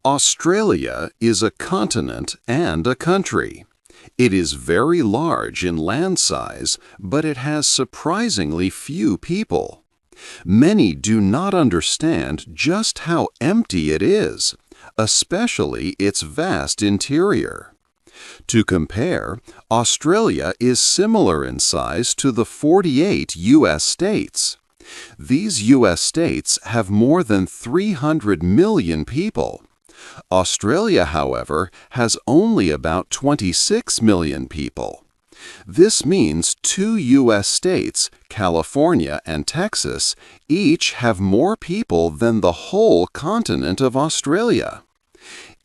Australia is a continent and a country. It is very large in land size, but it has surprisingly few people. Many do not understand just how empty it is, especially its vast interior. To compare, Australia is similar in size to the 48 U.S. states. These U.S. states have more than 300 million people. Australia, however, has only about 26 million people. This means two U.S. states, California and Texas, each have more people than the whole continent of Australia.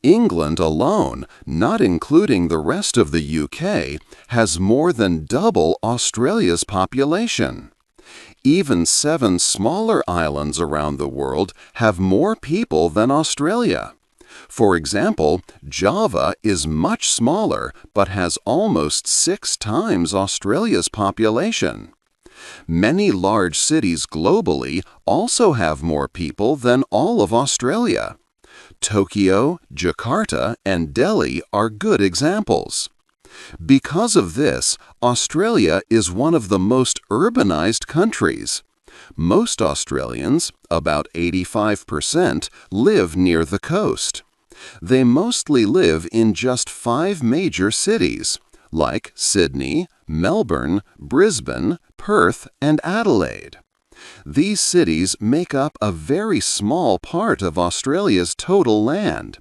England alone, not including the rest of the UK, has more than double Australia's population. Even 7 smaller islands around the world have more people than Australia. For example, Java is much smaller but has almost 6 times Australia's population. Many large cities globally also have more people than all of Australia. Tokyo, Jakarta, and Delhi are good examples. Because of this, Australia is one of the most urbanized countries. Most Australians, about 85%, live near the coast. They mostly live in just 5 major cities, like Sydney, Melbourne, Brisbane, Perth, and Adelaide. These cities make up a very small part of Australia's total land.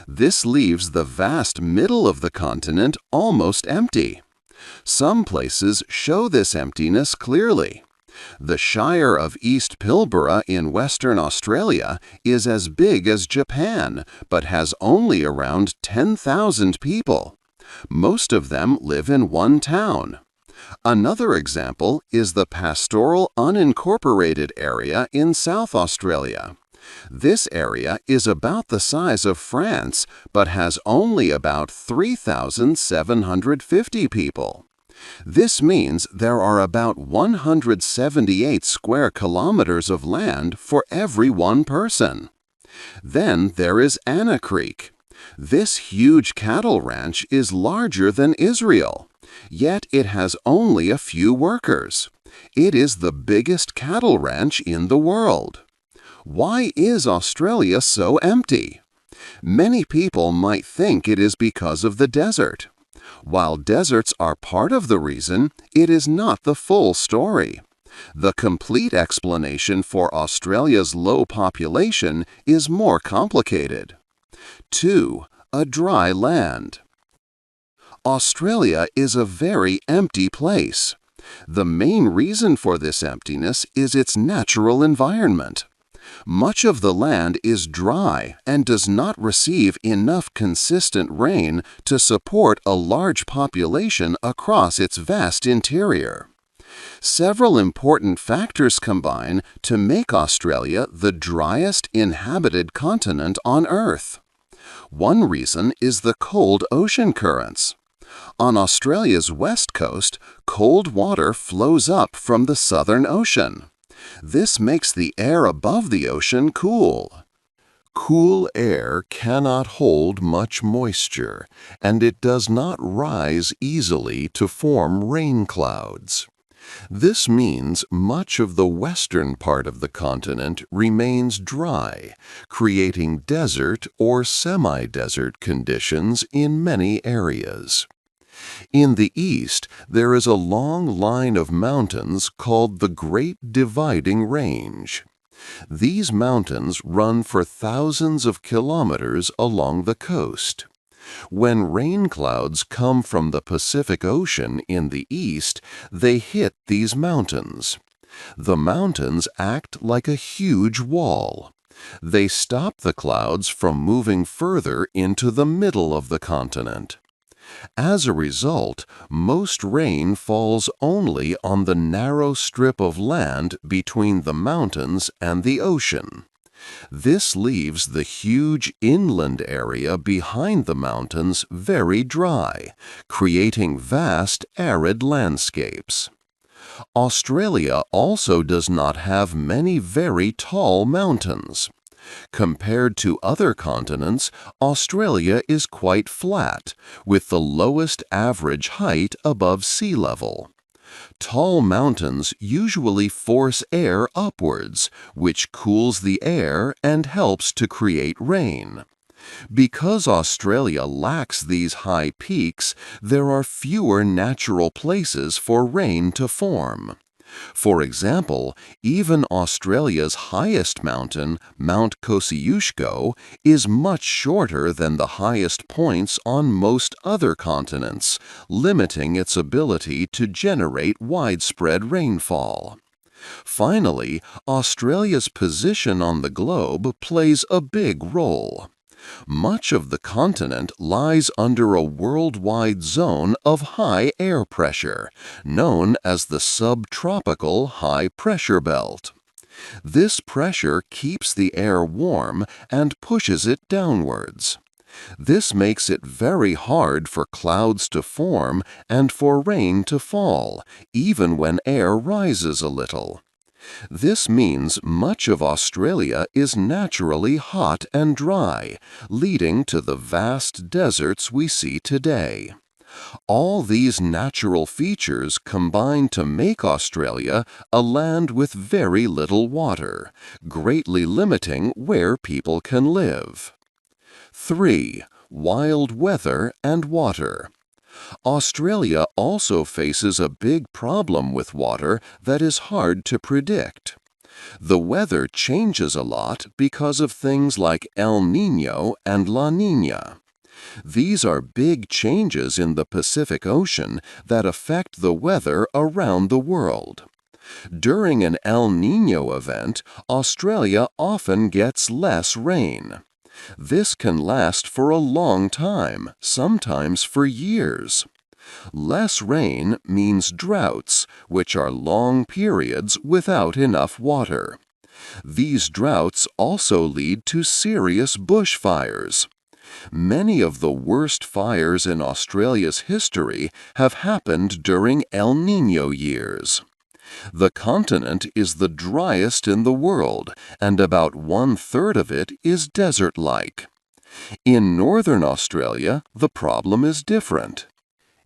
This leaves the vast middle of the continent almost empty. Some places show this emptiness clearly. The Shire of East Pilbara in Western Australia is as big as Japan, but has only around 10,000 people. Most of them live in one town. Another example is the pastoral unincorporated area in South Australia. This area is about the size of France, but has only about 3,750 people. This means there are about 178 square kilometers of land for every one person. Then there is Anna Creek. This huge cattle ranch is larger than Israel, yet it has only a few workers. It is the biggest cattle ranch in the world. Why is Australia so empty? Many people might think it is because of the desert. While deserts are part of the reason, it is not the full story. The complete explanation for Australia's low population is more complicated. 2. A dry land. Australia is a very empty place. The main reason for this emptiness is its natural environment. Much of the land is dry and does not receive enough consistent rain to support a large population across its vast interior. Several important factors combine to make Australia the driest inhabited continent on Earth. One reason is the cold ocean currents. On Australia's west coast, cold water flows up from the Southern Ocean. This makes the air above the ocean cool. Cool air cannot hold much moisture, and it does not rise easily to form rain clouds. This means much of the western part of the continent remains dry, creating desert or semi-desert conditions in many areas. In the east, there is a long line of mountains called the Great Dividing Range. These mountains run for thousands of kilometers along the coast. When rain clouds come from the Pacific Ocean in the east, they hit these mountains. The mountains act like a huge wall. They stop the clouds from moving further into the middle of the continent. As a result, most rain falls only on the narrow strip of land between the mountains and the ocean. This leaves the huge inland area behind the mountains very dry, creating vast arid landscapes. Australia also does not have many very tall mountains. Compared to other continents, Australia is quite flat, with the lowest average height above sea level. Tall mountains usually force air upwards, which cools the air and helps to create rain. Because Australia lacks these high peaks, there are fewer natural places for rain to form. For example, even Australia's highest mountain, Mount Kosciuszko, is much shorter than the highest points on most other continents, limiting its ability to generate widespread rainfall. Finally, Australia's position on the globe plays a big role. Much of the continent lies under a worldwide zone of high air pressure, known as the subtropical high pressure belt. This pressure keeps the air warm and pushes it downwards. This makes it very hard for clouds to form and for rain to fall, even when air rises a little. This means much of Australia is naturally hot and dry, leading to the vast deserts we see today. All these natural features combine to make Australia a land with very little water, greatly limiting where people can live. 3. Wild weather and water. Australia also faces a big problem with water that is hard to predict. The weather changes a lot because of things like El Niño and La Niña. These are big changes in the Pacific Ocean that affect the weather around the world. During an El Niño event, Australia often gets less rain. This can last for a long time, sometimes for years. Less rain means droughts, which are long periods without enough water. These droughts also lead to serious bushfires. Many of the worst fires in Australia's history have happened during El Niño years. The continent is the driest in the world, and about 1/3 of it is desert-like. In northern Australia, the problem is different.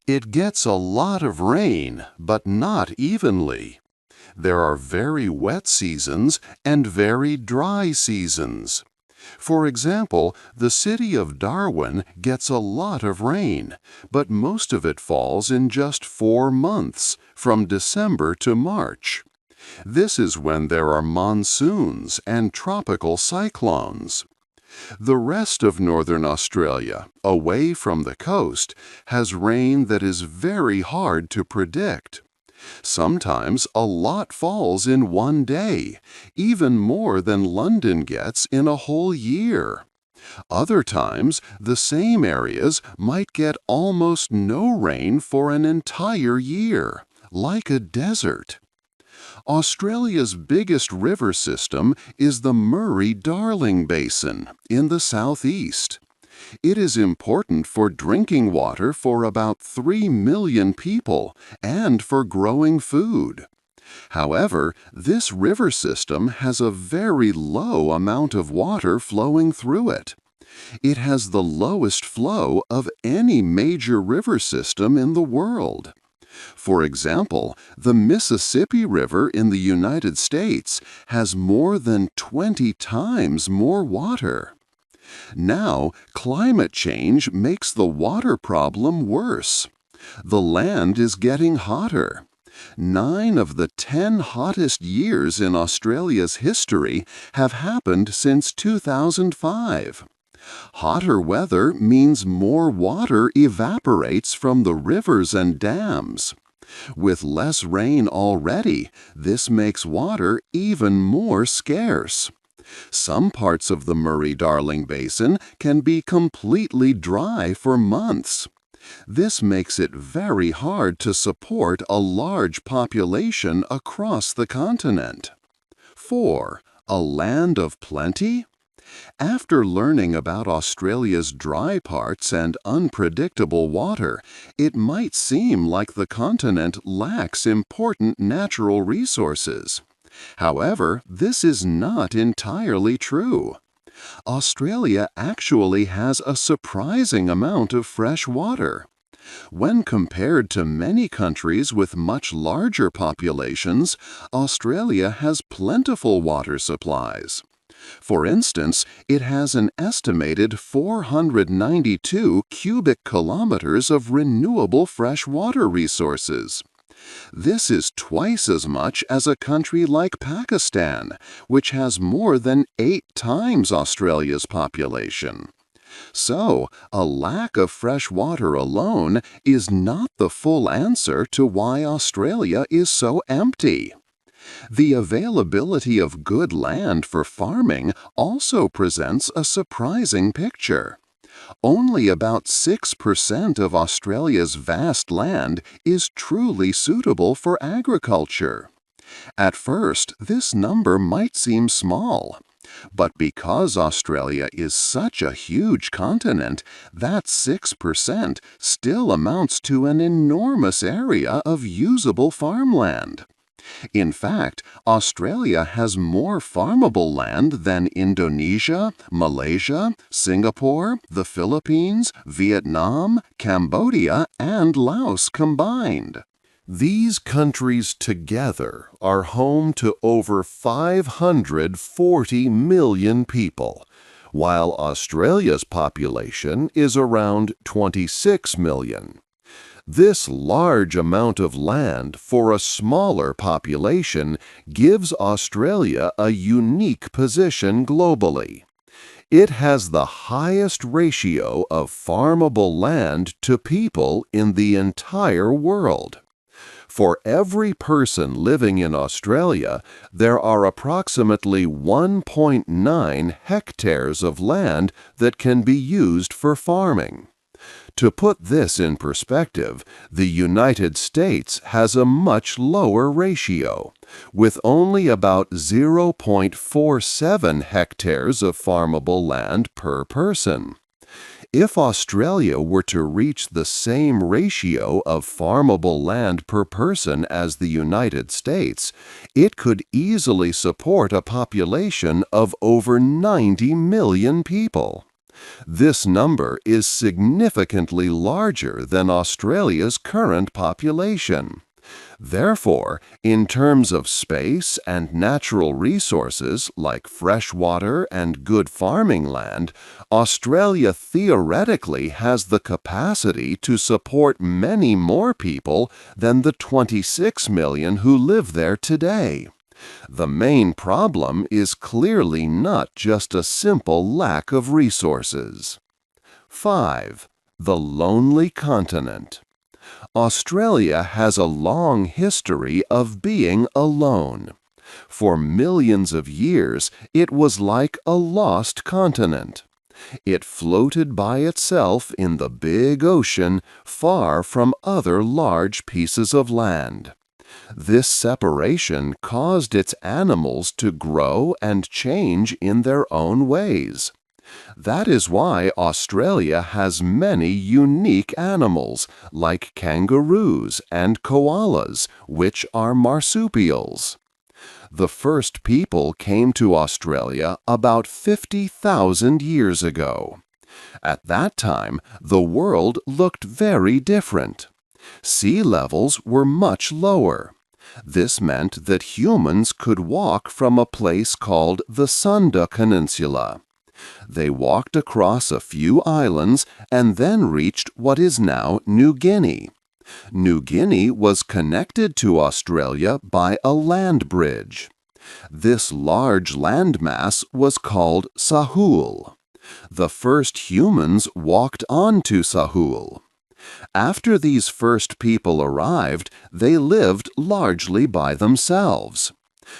It gets a lot of rain, but not evenly. There are very wet seasons and very dry seasons. For example, the city of Darwin gets a lot of rain, but most of it falls in just 4 months, from December to March. This is when there are monsoons and tropical cyclones. The rest of northern Australia, away from the coast, has rain that is very hard to predict. Sometimes a lot falls in one day, even more than London gets in a whole year. Other times, the same areas might get almost no rain for an entire year, like a desert. Australia's biggest river system is the Murray-Darling Basin in the southeast. It is important for drinking water for about 3 million people and for growing food. However, this river system has a very low amount of water flowing through it. It has the lowest flow of any major river system in the world. For example, the Mississippi River in the United States has more than 20 times more water. Now, climate change makes the water problem worse. The land is getting hotter. 9 of the 10 hottest years in Australia's history have happened since 2005. Hotter weather means more water evaporates from the rivers and dams. With less rain already, this makes water even more scarce. Some parts of the Murray-Darling Basin can be completely dry for months. This makes it very hard to support a large population across the continent. 4. A land of plenty? After learning about Australia's dry parts and unpredictable water, it might seem like the continent lacks important natural resources. However, this is not entirely true. Australia actually has a surprising amount of fresh water. When compared to many countries with much larger populations, Australia has plentiful water supplies. For instance, it has an estimated 492 cubic kilometers of renewable freshwater resources. This is twice as much as a country like Pakistan, which has more than 8 times Australia's population. So, a lack of fresh water alone is not the full answer to why Australia is so empty. The availability of good land for farming also presents a surprising picture. Only about 6% of Australia's vast land is truly suitable for agriculture. At first, this number might seem small. But because Australia is such a huge continent, that 6% still amounts to an enormous area of usable farmland. In fact, Australia has more farmable land than Indonesia, Malaysia, Singapore, the Philippines, Vietnam, Cambodia, and Laos combined. These countries together are home to over 540 million people, while Australia's population is around 26 million. This large amount of land for a smaller population gives Australia a unique position globally. It has the highest ratio of farmable land to people in the entire world. For every person living in Australia, there are approximately 1.9 hectares of land that can be used for farming. To put this in perspective, the United States has a much lower ratio, with only about 0.47 hectares of farmable land per person. If Australia were to reach the same ratio of farmable land per person as the United States, it could easily support a population of over 90 million people. This number is significantly larger than Australia's current population. Therefore, in terms of space and natural resources like fresh water and good farming land, Australia theoretically has the capacity to support many more people than the 26 million who live there today. The main problem is clearly not just a simple lack of resources. 5. The lonely continent. Australia has a long history of being alone. For millions of years, it was like a lost continent. It floated by itself in the big ocean, far from other large pieces of land. This separation caused its animals to grow and change in their own ways. That is why Australia has many unique animals, like kangaroos and koalas, which are marsupials. The first people came to Australia about 50,000 years ago. At that time, the world looked very different. Sea levels were much lower. This meant that humans could walk from a place called the Sunda Peninsula. They walked across a few islands and then reached what is now New Guinea. New Guinea was connected to Australia by a land bridge. This large landmass was called Sahul. The first humans walked onto Sahul. After these first people arrived, they lived largely by themselves.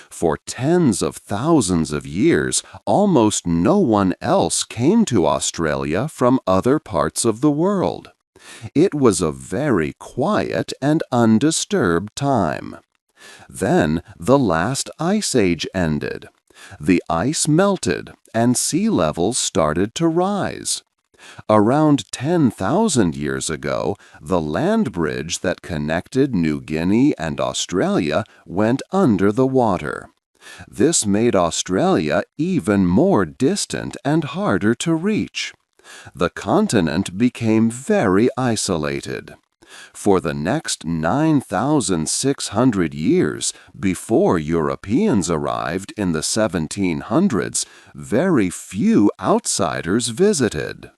For tens of thousands of years, almost no one else came to Australia from other parts of the world. It was a very quiet and undisturbed time. Then the last ice age ended. The ice melted and sea levels started to rise. Around 10,000 years ago, the land bridge that connected New Guinea and Australia went under the water. This made Australia even more distant and harder to reach. The continent became very isolated. For the next 9,600 years before Europeans arrived in the 1700s, very few outsiders visited.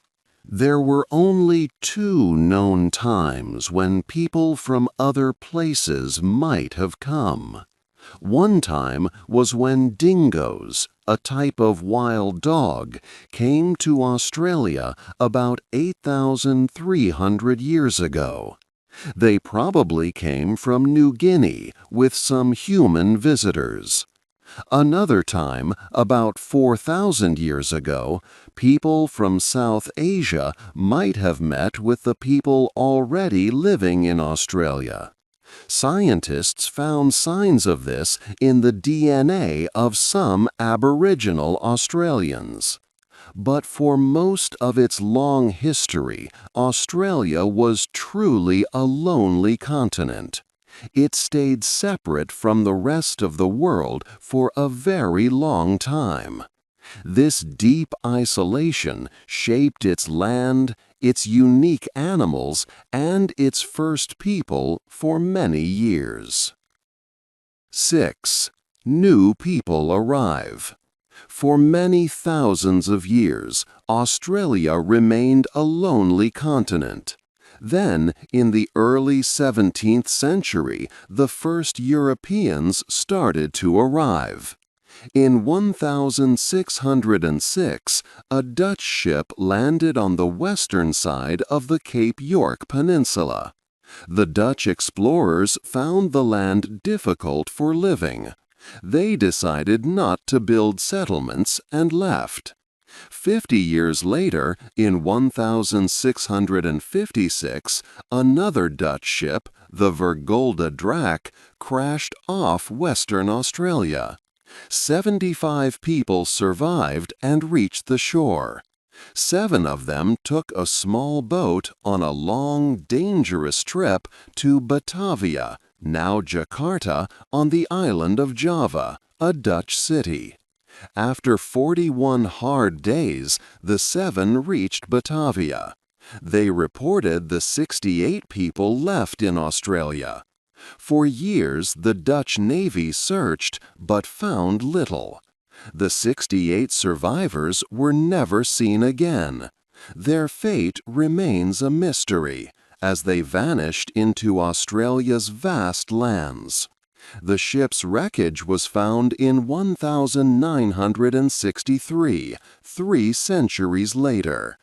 There were only two known times when people from other places might have come. One time was when dingoes, a type of wild dog, came to Australia about 8,300 years ago. They probably came from New Guinea with some human visitors. Another time, about 4,000 years ago, people from South Asia might have met with the people already living in Australia. Scientists found signs of this in the DNA of some Aboriginal Australians. But for most of its long history, Australia was truly a lonely continent. It stayed separate from the rest of the world for a very long time. This deep isolation shaped its land, its unique animals, and its first people for many years. 6. New people arrive. For many thousands of years, Australia remained a lonely continent. Then, in the early 17th century, the first Europeans started to arrive. In 1606, a Dutch ship landed on the western side of the Cape York Peninsula. The Dutch explorers found the land difficult for living. They decided not to build settlements and left. 50 years later, in 1656, another Dutch ship, the Vergolde Draak, crashed off Western Australia. 75 people survived and reached the shore. 7 of them took a small boat on a long, dangerous trip to Batavia, now Jakarta, on the island of Java, a Dutch city. After 41 hard days, the 7 reached Batavia. They reported the 68 people left in Australia. For years, the Dutch Navy searched, but found little. The 68 survivors were never seen again. Their fate remains a mystery, as they vanished into Australia's vast lands. The ship's wreckage was found in 1963, 3 centuries later.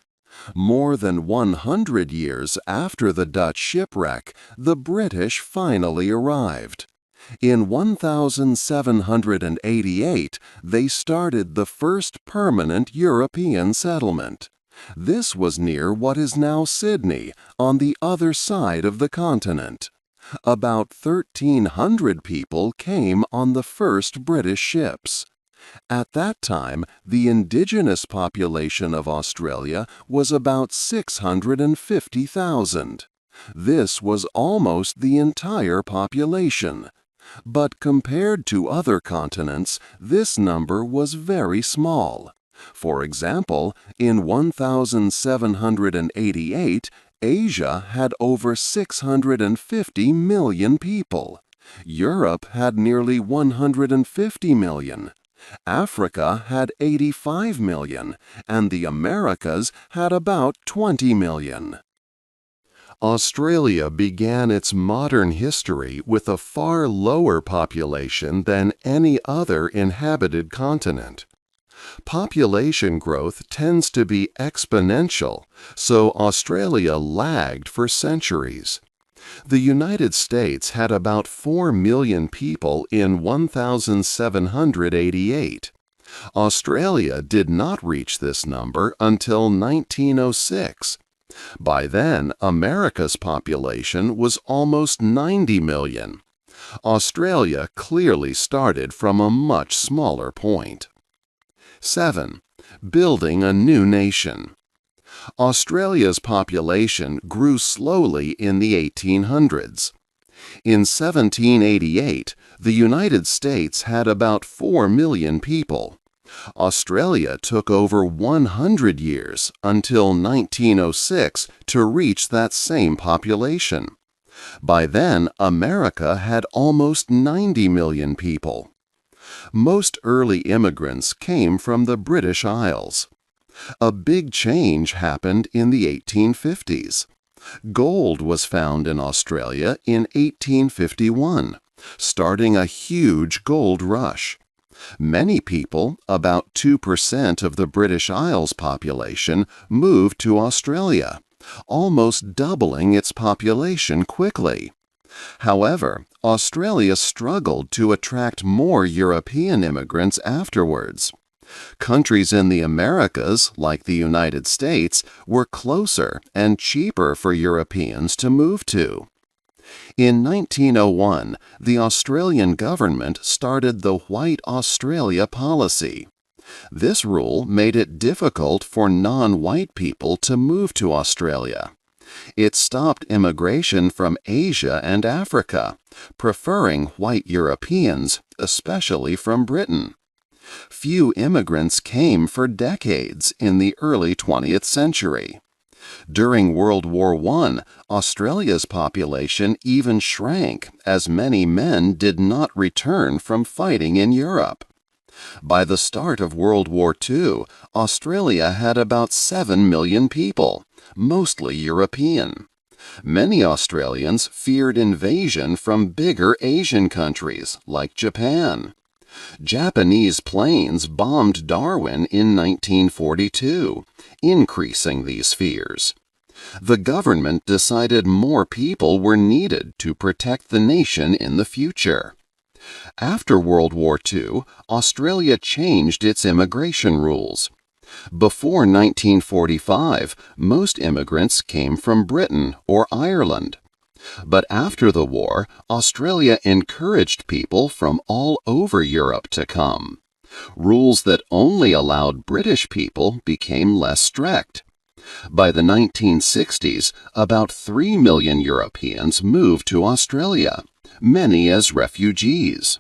More than 100 years after the Dutch shipwreck, the British finally arrived. In 1788, they started the first permanent European settlement. This was near what is now Sydney, on the other side of the continent. About 1,300 people came on the first British ships. At that time, the indigenous population of Australia was about 650,000. This was almost the entire population. But compared to other continents, this number was very small. For example, in 1788, Asia had over 650 million people. Europe had nearly 150 million. Africa had 85 million, and the Americas had about 20 million. Australia began its modern history with a far lower population than any other inhabited continent. Population growth tends to be exponential, so Australia lagged for centuries. The United States had about 4 million people in 1788. Australia did not reach this number until 1906. By then, America's population was almost 90 million. Australia clearly started from a much smaller point. 7. Building a new nation. Australia's population grew slowly in the 1800s. In 1788, the United States had about 4 million people. Australia took over 100 years until 1906 to reach that same population. By then, America had almost 90 million people. Most early immigrants came from the British Isles. A big change happened in the 1850s. Gold was found in Australia in 1851, starting a huge gold rush. Many people, about 2% of the British Isles population, moved to Australia, almost doubling its population quickly. However, Australia struggled to attract more European immigrants afterwards. Countries in the Americas, like the United States, were closer and cheaper for Europeans to move to. In 1901, the Australian government started the White Australia policy. This rule made it difficult for non-white people to move to Australia. It stopped immigration from Asia and Africa, preferring white Europeans, especially from Britain. Few immigrants came for decades in the early 20th century. During World War I, Australia's population even shrank as many men did not return from fighting in Europe. By the start of World War II, Australia had about 7 million people, mostly European. Many Australians feared invasion from bigger Asian countries like Japan. Japanese planes bombed Darwin in 1942, increasing these fears. The government decided more people were needed to protect the nation in the future. After World War II, Australia changed its immigration rules. Before 1945, most immigrants came from Britain or Ireland. But after the war, Australia encouraged people from all over Europe to come. Rules that only allowed British people became less strict. By the 1960s, about 3 million Europeans moved to Australia, many as refugees.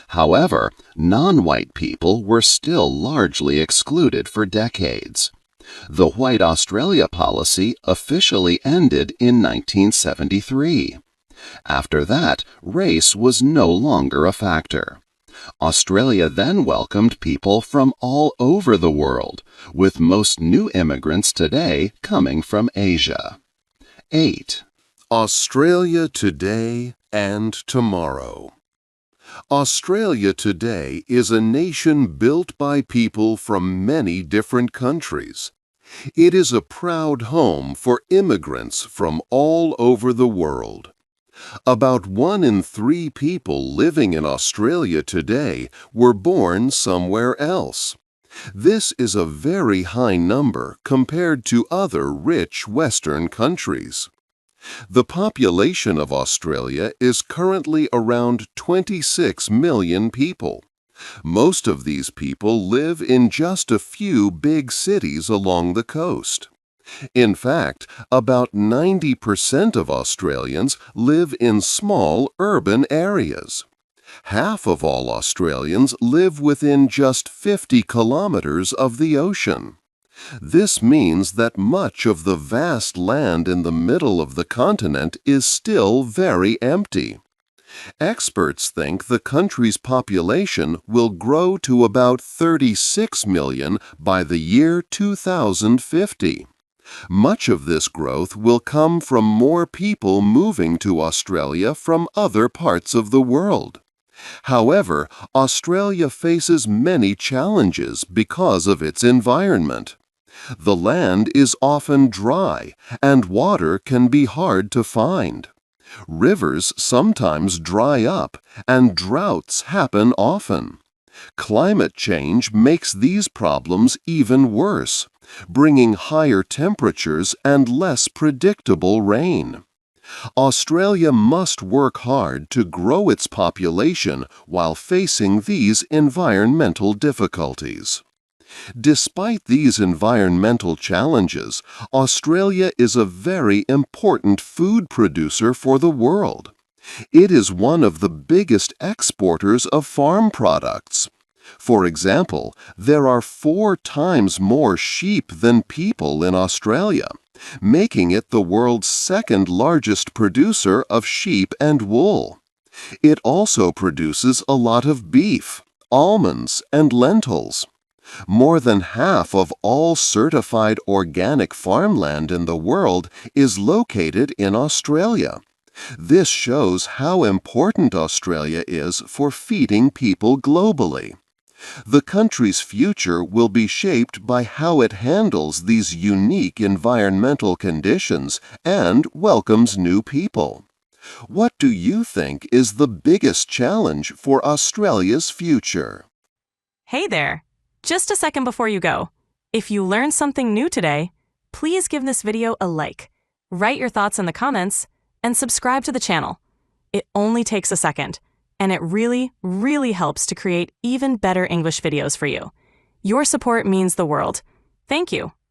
However, non-white people were still largely excluded for decades. The White Australia policy officially ended in 1973. After that, race was no longer a factor. Australia then welcomed people from all over the world, with most new immigrants today coming from Asia. 8. Australia today and tomorrow. Australia today is a nation built by people from many different countries. It is a proud home for immigrants from all over the world. About 1 in 3 people living in Australia today were born somewhere else. This is a very high number compared to other rich Western countries. The population of Australia is currently around 26 million people. Most of these people live in just a few big cities along the coast. In fact, about 90% of Australians live in small urban areas. Half of all Australians live within just 50 kilometers of the ocean. This means that much of the vast land in the middle of the continent is still very empty. Experts think the country's population will grow to about 36 million by the year 2050. Much of this growth will come from more people moving to Australia from other parts of the world. However, Australia faces many challenges because of its environment. The land is often dry, and water can be hard to find. Rivers sometimes dry up, and droughts happen often. Climate change makes these problems even worse, bringing higher temperatures and less predictable rain. Australia must work hard to grow its population while facing these environmental difficulties. Despite these environmental challenges, Australia is a very important food producer for the world. It is one of the biggest exporters of farm products. For example, there are 4 times more sheep than people in Australia, making it the world's second largest producer of sheep and wool. It also produces a lot of beef, almonds, and lentils. More than half of all certified organic farmland in the world is located in Australia. This shows how important Australia is for feeding people globally. The country's future will be shaped by how it handles these unique environmental conditions and welcomes new people. What do you think is the biggest challenge for Australia's future? Hey there! Just a second before you go. If you learned something new today, please give this video a like, write your thoughts in the comments, and subscribe to the channel. It only takes a second, and it really, really helps to create even better English videos for you. Your support means the world. Thank you.